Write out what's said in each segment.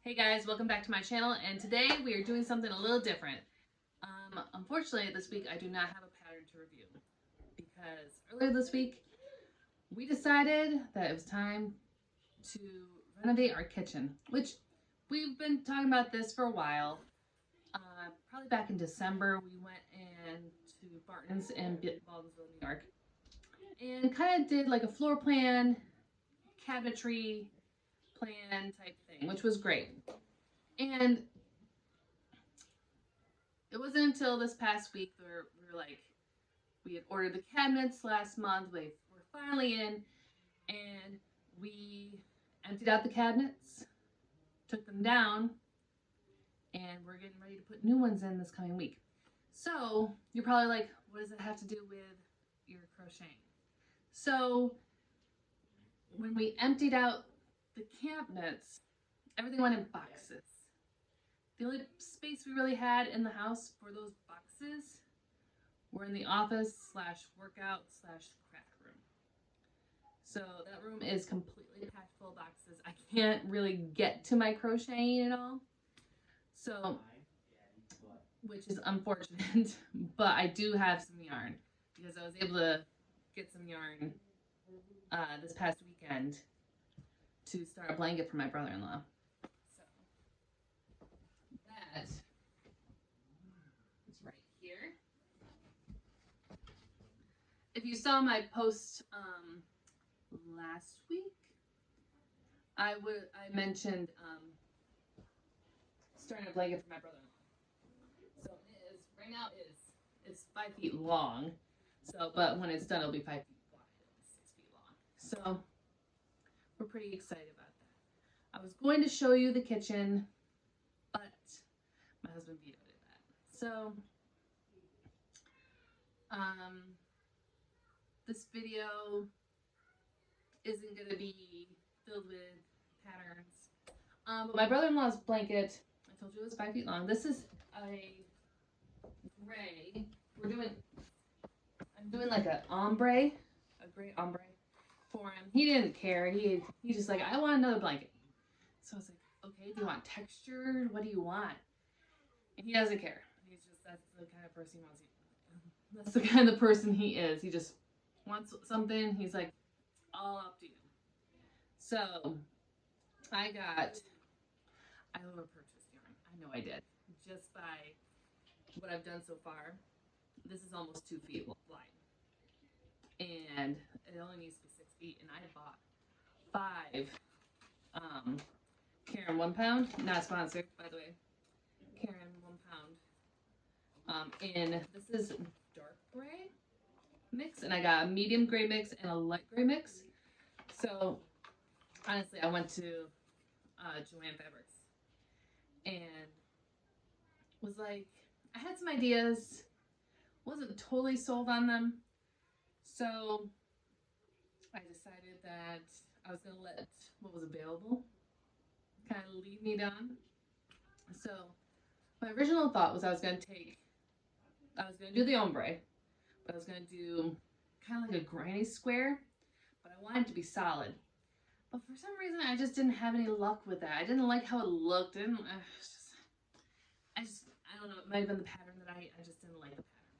Hey guys, welcome back to my channel, and today we are doing something a little different. Unfortunately this week I do not have a pattern to review because earlier this week we decided that it was time to renovate our kitchen, which we've been talking about this for a while. Probably back in December we went to Barton's in Baldwinsville, New York, and kind of did like a floor plan, cabinetry plan type thing, which was great. And it wasn't until this past week where we had ordered the cabinets last month. They were finally in, and we emptied out the cabinets, took them down, and we're getting ready to put new ones in this coming week. So you're probably like, what does it have to do with your crocheting? So when we emptied out the cabinets, everything went in boxes. The only space we really had in the house for those boxes were in the office / workout / craft room. So that room is completely packed full of boxes. I can't really get to my crocheting at all. So, which is unfortunate, but I do have some yarn because I was able to get some yarn this past weekend to start a blanket for my brother-in-law. So that is right here. If you saw my post last week, I mentioned starting a blanket for my brother-in-law. So it is right now it's 5 feet long. So, but when it's done, it'll be 5 feet wide. It'll be 6 feet long. So we're pretty excited about that. I was going to show you the kitchen, but my husband vetoed that. So this video isn't going to be filled with patterns. But my brother-in-law's blanket, I told you it was 5 feet long. This is a gray. I'm doing like a gray ombre for him. He didn't care. He just like, I want another blanket. So I was like, okay, do you want texture? What do you want? And he doesn't care. That's the kind of person he wants. That's the kind of person he is. He just wants something. He's like, all up to you. So I overpurchased yarn. I know I did. Just by what I've done so far. This is almost 2 feet wide. And it only needs to be 6 feet. And I bought 5 Karen 1 pound, not sponsored by the way. Karen 1 pound. And this is dark gray mix, and I got a medium gray mix and a light gray mix. So honestly, I went to Joann Fabrics and was like, I had some ideas, wasn't totally sold on them. So I decided that I was going to let what was available kind of lead me down. So my original thought was I was going to do the ombre, but I was going to do kind of like a granny square, but I wanted it to be solid. But for some reason, I just didn't have any luck with that. I didn't like how it looked. I don't know. It might have been the pattern that I just didn't like the pattern.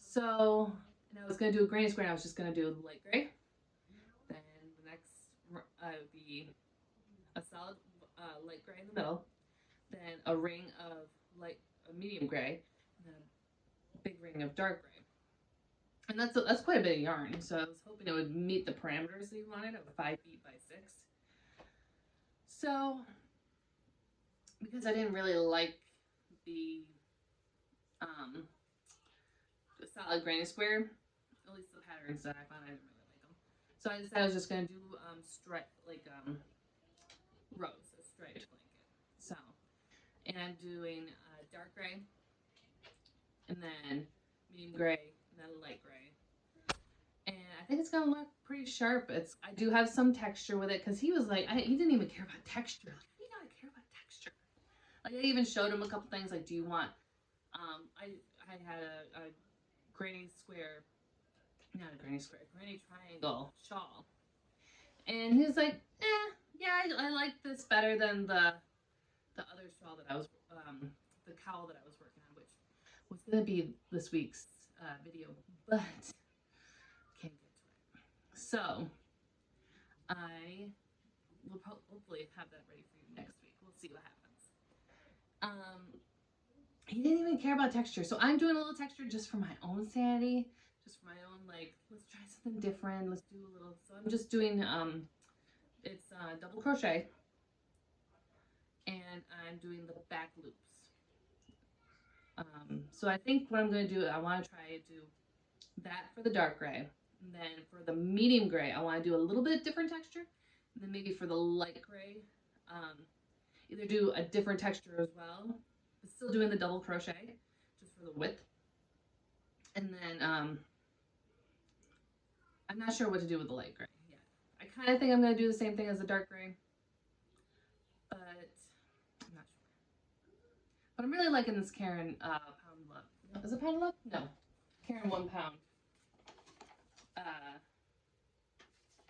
So, and I was going to do a granny square, and I was just going to do light gray. Then the next would be a solid light gray in the middle. Then a ring of medium gray, and then a big ring of dark gray. And that's quite a bit of yarn, so I was hoping it would meet the parameters that you wanted of 5 feet by 6. So, because I didn't really like the solid granny square, at least the patterns that I found, I didn't really like them. So I decided I was just going to do rows, a striped blanket. So, and I'm doing dark gray, and then medium gray, and then light gray. And I think it's gonna look pretty sharp. I do have some texture with it because he was like, he didn't even care about texture. Like, you gotta care about texture. Like, I even showed him a couple things. Like, do you want? I had a granny square, not a granny square, granny triangle shawl, and he was like, Yeah, I like this better than the other shawl that I was, the cowl that I was working on, which was going to be this week's video, but can't get to it. So I will hopefully have that ready for you next week. We'll see what happens. He didn't even care about texture, so I'm doing a little texture just for my own sanity, just for my own, like, let's try something different. Let's do a little. So I'm just doing it's double crochet, and I'm doing the back loops. So I think what I'm going to do, I want to try to do that for the dark gray. And then for the medium gray, I want to do a little bit different texture. And then maybe for the light gray, either do a different texture as well, but still doing the double crochet just for the width. And then I'm not sure what to do with the light gray yet. I kind of think I'm going to do the same thing as the dark gray, but I'm not sure. But I'm really liking this Karen pound love. Is it pound love? No. Karen 1 pound.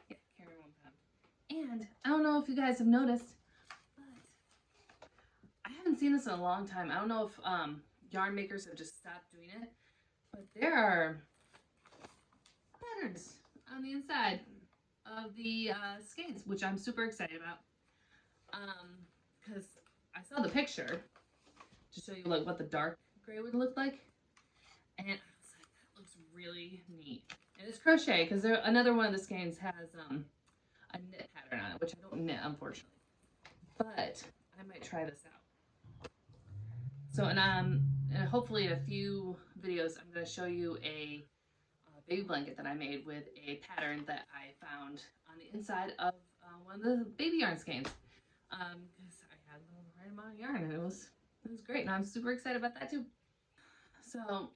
Yeah, Karen 1 pound. And I don't know if you guys have noticed, but I haven't seen this in a long time. I don't know if yarn makers have just stopped doing it, but there are patterns on the inside of the skeins, which I'm super excited about. Because I saw the picture to show you like what the dark gray would look like, and I was like, that looks really neat. And it's crochet because another one of the skeins has a knit pattern on it, which I don't knit, unfortunately. But I might try this out. So, and hopefully in a few videos, I'm going to show you a baby blanket that I made with a pattern that I found on the inside of one of the baby yarn skeins. Because I had the right amount of yarn, and it was great, and I'm super excited about that too. So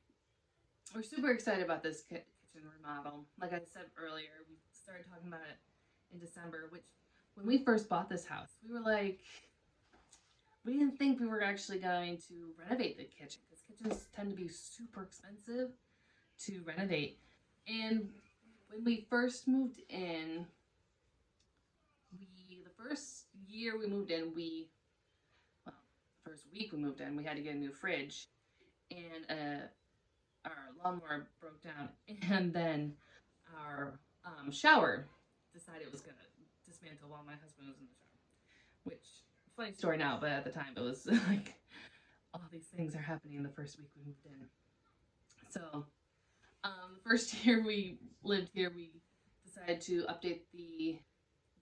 we're super excited about this kitchen remodel. Like I said earlier, we started talking about it in December, which when we first bought this house, we were like, we didn't think we were actually going to renovate the kitchen, because kitchens tend to be super expensive to renovate. And when we first moved in, the first year we moved in, the first week we moved in, we had to get a new fridge, and our lawnmower broke down, and then our shower decided it was going to dismantle while my husband was in the shower, which, funny story now, but at the time it was like, all these things are happening the first week we moved in. So the first year we lived here, we decided to update the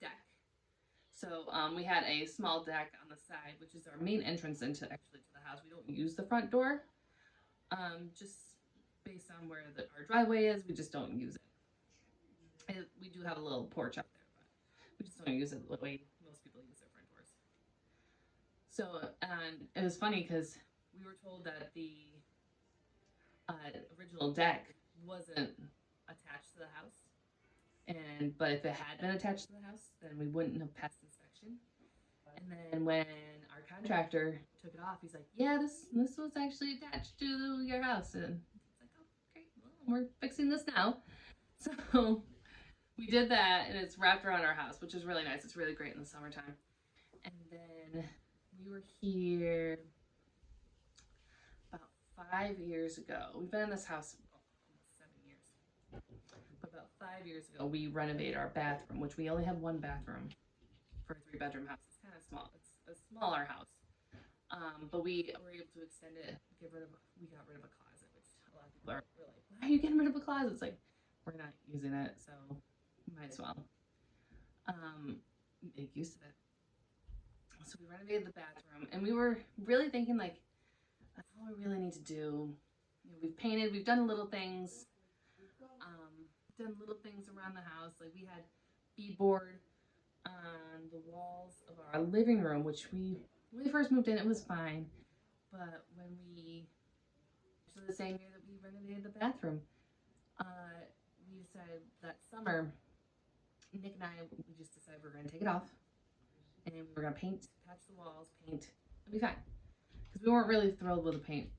deck. So we had a small deck on the side, which is our main entrance into the house. We don't use the front door, just based on where our driveway is. We just don't use it. We do have a little porch out there, but we just don't use it the way most people use their front doors. So, and it was funny because we were told that the original deck wasn't attached to the house, but if it had been attached to the house, then we wouldn't have passed inspection. And then when our contractor took it off, he's like, yeah, this was actually attached to your house. And it's like, oh, great, well, we're fixing this now. So we did that, and it's wrapped around our house, which is really nice. It's really great in the summertime. And then we were here about 5 years ago. We've been in this house almost 7 years. But about 5 years ago, we renovated our bathroom, which we only have one bathroom for a 3-bedroom house. It's kind of small. It's a smaller house. But we were able to extend it, we got rid of a closet, which a lot of people were like, why are you getting rid of a closet? It's like, we're not using it, so might as well make use of it. So we renovated the bathroom, and we were really thinking, like, that's all we really need to do. You know, we've painted, we've done little things, around the house. Like, we had beadboard on the walls of our living room, which when we first moved in, it was fine. But when so the same year that we renovated the bathroom, we decided that summer, Nick and I, we just decided we were going to take it off, and we were going to paint, patch the walls, paint, it'll be fine. Because we weren't really thrilled with the paint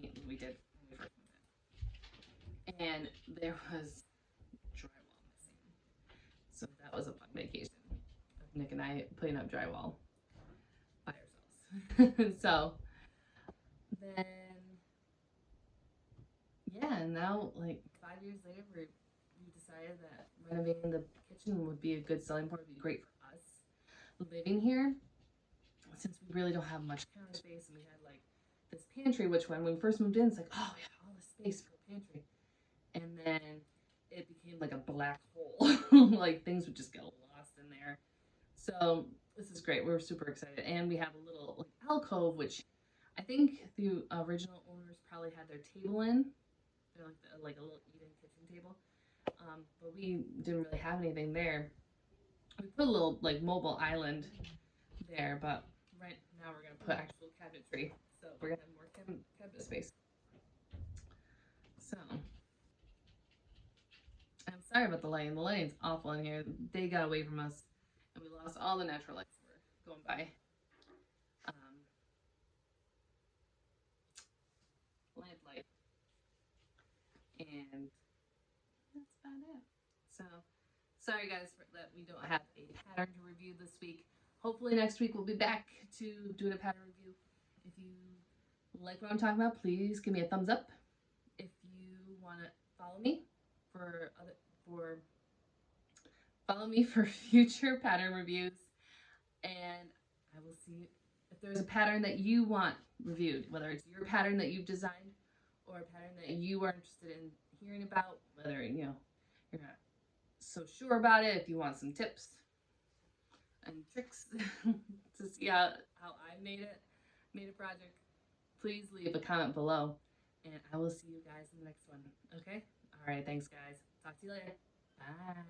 we did when we first moved in. And there was drywall missing. So that was a fun vacation of Nick and I putting up drywall by ourselves. So then, yeah, and now like 5 years later, we decided that renovating the kitchen would be a good selling point. Would be great for us living here, since we really don't have much counter space, and we had like this pantry, which when we first moved in, it's like, oh, we have all this space for a pantry, and then it became like a black hole. Like things would just get lost in there. So this is great. We're super excited, and we have a little like alcove, which I think the original owners probably had their table in. They're like a little eat-in kitchen table, but we didn't really have anything there. We put a little like mobile island there, but right now we're gonna put actual cabinetry, so we're gonna have more cabinet space. So I'm sorry about the lighting. The lighting's awful in here. They got away from us, and we lost all the natural lights that were going by. Lamplight, and that's about it. So sorry guys that we don't have a pattern to review this week. Hopefully next week we'll be back to doing a pattern review. If you like what I'm talking about, please give me a thumbs up. If you want to follow me for future pattern reviews, and I will see you if there's a pattern that you want reviewed, whether it's your pattern that you've designed or a pattern that you are interested in hearing about, whether you're not so sure about it, if you want some tips and tricks to see how I made a project, please leave a comment below, and I will see you guys in the next one. Okay? All right, thanks guys. Talk to you later. Bye.